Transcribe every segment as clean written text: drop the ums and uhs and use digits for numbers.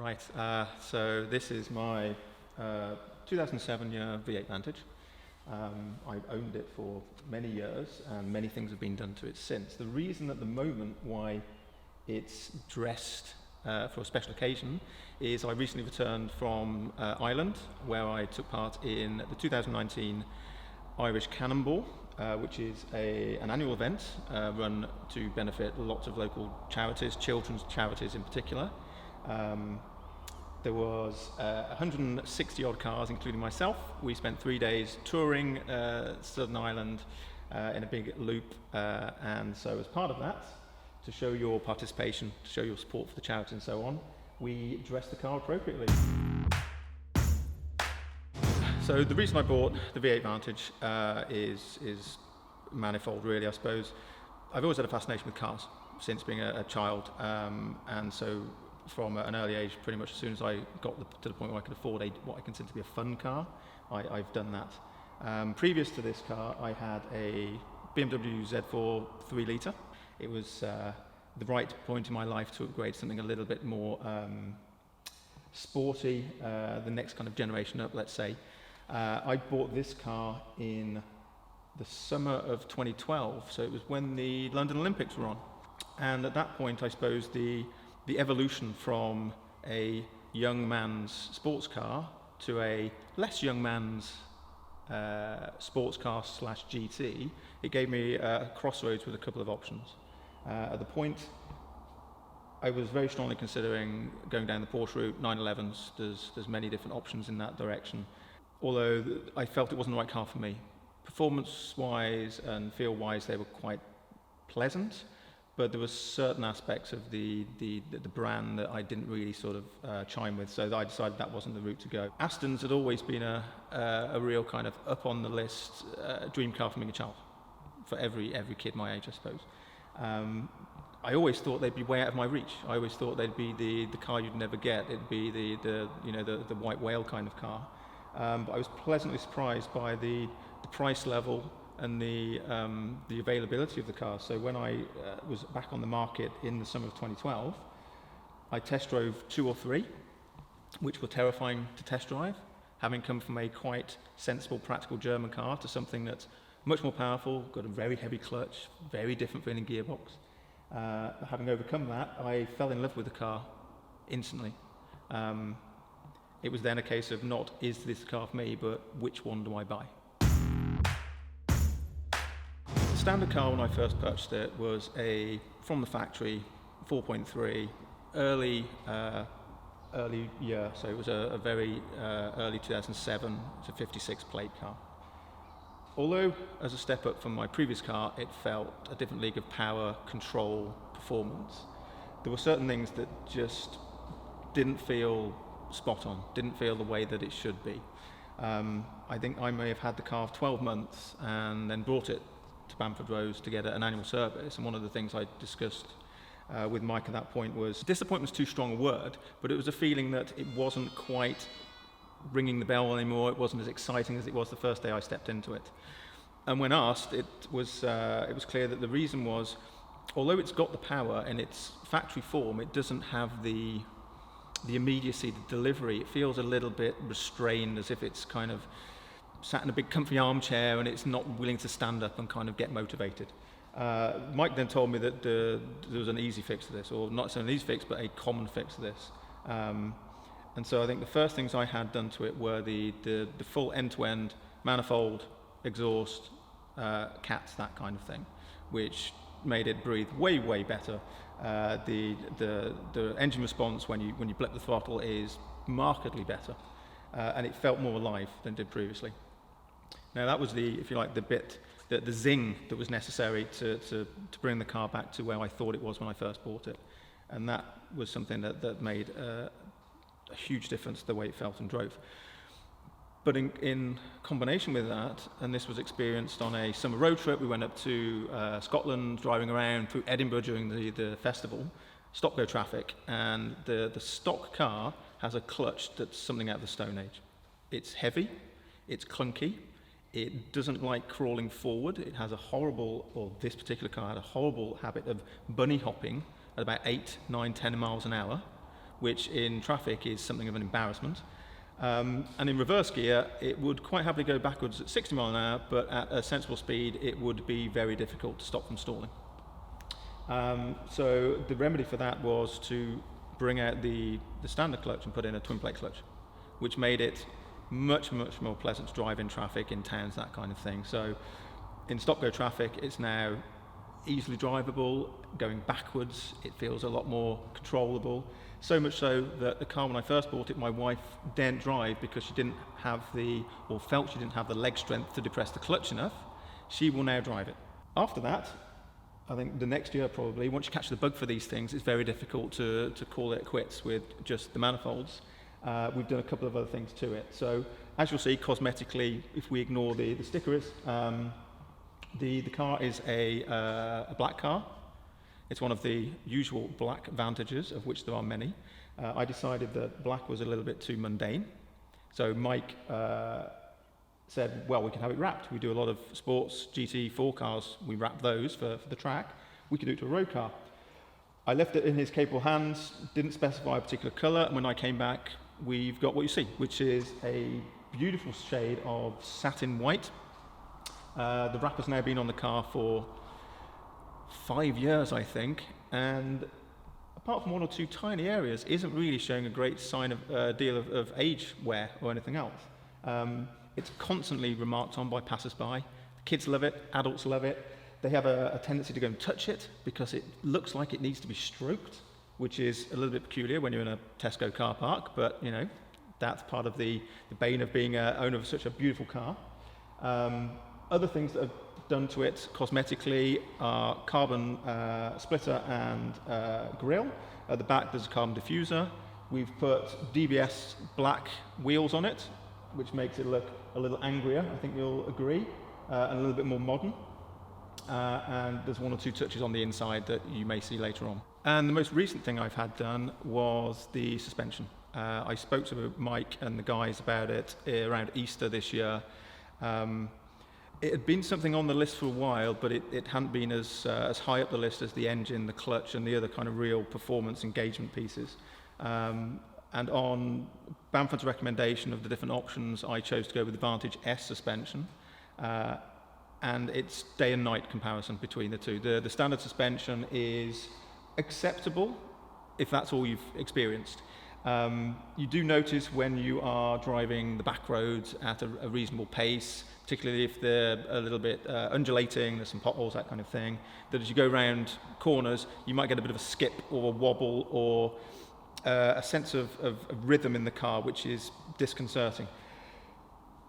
Right, so this is my 2007 year V8 Vantage. I've owned it for many years and many things have been done to it since. The reason at the moment why it's dressed for a special occasion is I recently returned from Ireland, where I took part in the 2019 Irish Cannonball, which is an annual event run to benefit lots of local charities, children's charities in particular. There was 160 odd cars, including myself. We spent 3 days touring Southern Ireland in a big loop, and so as part of that, to show your participation, to show your support for the charity and so on, we dressed the car appropriately. So the reason I bought the V8 Vantage is manifold, really, I suppose. I've always had a fascination with cars since being a child, and so from an early age, pretty much as soon as I got to the point where I could afford what I consider to be a fun car, I've done that. Previous to this car, I had a BMW Z4 3 litre. It was the right point in my life to upgrade something a little bit more sporty, the next kind of generation up, let's say. I bought this car in the summer of 2012, so it was when the London Olympics were on. And at that point, I suppose the evolution from a young man's sports car to a less young man's sports car / GT, it gave me a crossroads with a couple of options. At the point, I was very strongly considering going down the Porsche route, 911s. There's many different options in that direction. Although I felt it wasn't the right car for me. Performance-wise and feel-wise, they were quite pleasant, but there were certain aspects of the brand that I didn't really sort of chime with, so I decided that wasn't the route to go. Astons had always been a real kind of up on the list dream car for being a child, for every kid my age, I suppose. I always thought they'd be way out of my reach. I always thought they'd be the car you'd never get. It'd be the white whale kind of car. But I was pleasantly surprised by the price level and the availability of the car. So when I was back on the market in the summer of 2012, I test drove 2 or 3, which were terrifying to test drive, having come from a quite sensible, practical German car to something that's much more powerful, got a very heavy clutch, very different feeling gearbox. Having overcome that, I fell in love with the car instantly. It was then a case of not, is this the car for me, but which one do I buy? The standard car when I first purchased it was from the factory, 4.3, early year, so it was a very early 2007, it's a 56 plate car. Although, as a step up from my previous car, it felt a different league of power, control, performance, there were certain things that just didn't feel spot on, didn't feel the way that it should be. I think I may have had the car for 12 months and then brought it to Bamfordrose to get an annual service, and one of the things I discussed with Mike at that point was, disappointment's too strong a word, but it was a feeling that it wasn't quite ringing the bell anymore, it wasn't as exciting as it was the first day I stepped into it. And when asked, it was clear that the reason was, although it's got the power in its factory form, it doesn't have the immediacy, the delivery. It feels a little bit restrained, as if it's kind of sat in a big comfy armchair and it's not willing to stand up and kind of get motivated. Mike then told me that there was an easy fix to this, or not so an easy fix, but a common fix to this. And so I think the first things I had done to it were the full end-to-end manifold, exhaust, cats, that kind of thing, which made it breathe way, way better. The engine response when you blip the throttle is markedly better, and it felt more alive than it did previously. Now that was the zing that was necessary to bring the car back to where I thought it was when I first bought it, and that was something that made a huge difference to the way it felt and drove. But in combination with that, and this was experienced on a summer road trip, we went up to Scotland, driving around through Edinburgh during the festival, stop-go traffic, and the stock car has a clutch that's something out of the Stone Age. It's heavy, it's clunky, it doesn't like crawling forward, it has this particular car had a horrible habit of bunny hopping at about 8, 9, 10 miles an hour, which in traffic is something of an embarrassment. And in reverse gear, it would quite happily go backwards at 60 miles an hour, but at a sensible speed, it would be very difficult to stop from stalling. So the remedy for that was to bring out the standard clutch and put in a twin plate clutch, which made it much more pleasant to drive in traffic, in towns, that kind of thing. So in stop-go traffic, it's now easily drivable. Going backwards, it feels a lot more controllable. So much so that the car, when I first bought it, my wife daren't drive because she didn't have felt she didn't have the leg strength to depress the clutch enough. She will now drive it. After that, I think the next year probably, once you catch the bug for these things, it's very difficult to call it quits with just the manifolds. We've done a couple of other things to it. So as you'll see, cosmetically, if we ignore the stickers, the car is a black car. It's one of the usual black Vantages, of which there are many. I decided that black was a little bit too mundane. So Mike said, well, we can have it wrapped. We do a lot of sports GT4 cars. We wrap those for the track. We could do it to a road car. I left it in his capable hands, didn't specify a particular colour, and when I came back, we've got what you see, which is a beautiful shade of satin white. The wrapper's now been on the car for 5 years, I think, and apart from one or two tiny areas, isn't really showing a great sign of deal of age wear or anything else. It's constantly remarked on by passers-by. The kids love it, adults love it. They have a tendency to go and touch it because it looks like it needs to be stroked, which is a little bit peculiar when you're in a Tesco car park, but you know, that's part of the bane of being an owner of such a beautiful car. Other things that have done to it cosmetically are carbon splitter and grille. At the back there's a carbon diffuser. We've put DBS black wheels on it, which makes it look a little angrier, I think you'll agree, and a little bit more modern. And there's one or two touches on the inside that you may see later on. And the most recent thing I've had done was the suspension. I spoke to Mike and the guys about it around Easter this year. It had been something on the list for a while, but it hadn't been as high up the list as the engine, the clutch, and the other kind of real performance engagement pieces. And on Bamford's recommendation of the different options, I chose to go with the Vantage S suspension. And it's day and night comparison between the two. The standard suspension is acceptable if that's all you've experienced. You do notice when you are driving the back roads at a reasonable pace, particularly if they're a little bit undulating, there's some potholes, that kind of thing, that as you go around corners, you might get a bit of a skip or a wobble or a sense of rhythm in the car, which is disconcerting.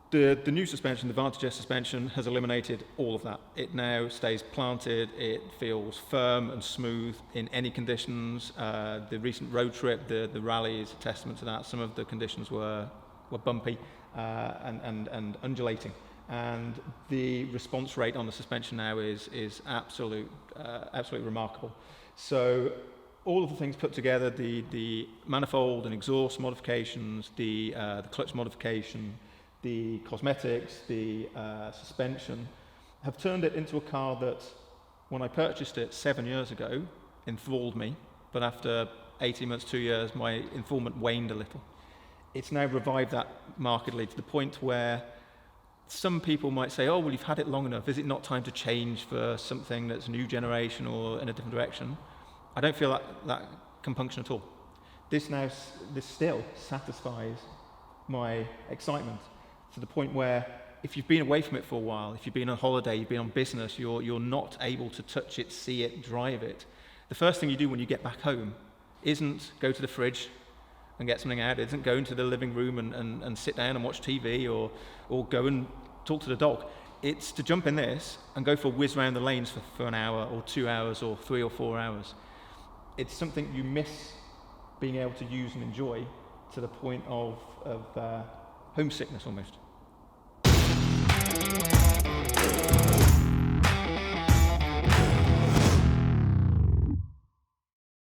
The new suspension, the Vantage S suspension, has eliminated all of that. It now stays planted, it feels firm and smooth in any conditions. The recent road trip, the rally is a testament to that. Some of the conditions were bumpy and undulating. And the response rate on the suspension now is absolutely remarkable. So all of the things put together, the manifold and exhaust modifications, the clutch modification, the cosmetics, the suspension, have turned it into a car that, when I purchased it 7 years ago, enthralled me, but after 18 months, 2 years, my enthrallment waned a little. It's now revived that markedly to the point where some people might say, oh, well, you've had it long enough, is it not time to change for something that's new generation or in a different direction? I don't feel that compunction at all. This still satisfies my excitement, to the point where if you've been away from it for a while, if you've been on holiday, you've been on business, you're not able to touch it, see it, drive it, the first thing you do when you get back home isn't go to the fridge and get something out, it isn't go into the living room and sit down and watch TV or go and talk to the dog. It's to jump in this and go for a whiz around the lanes for an hour or 2 hours or 3 or 4 hours. It's something you miss being able to use and enjoy to the point of homesickness almost.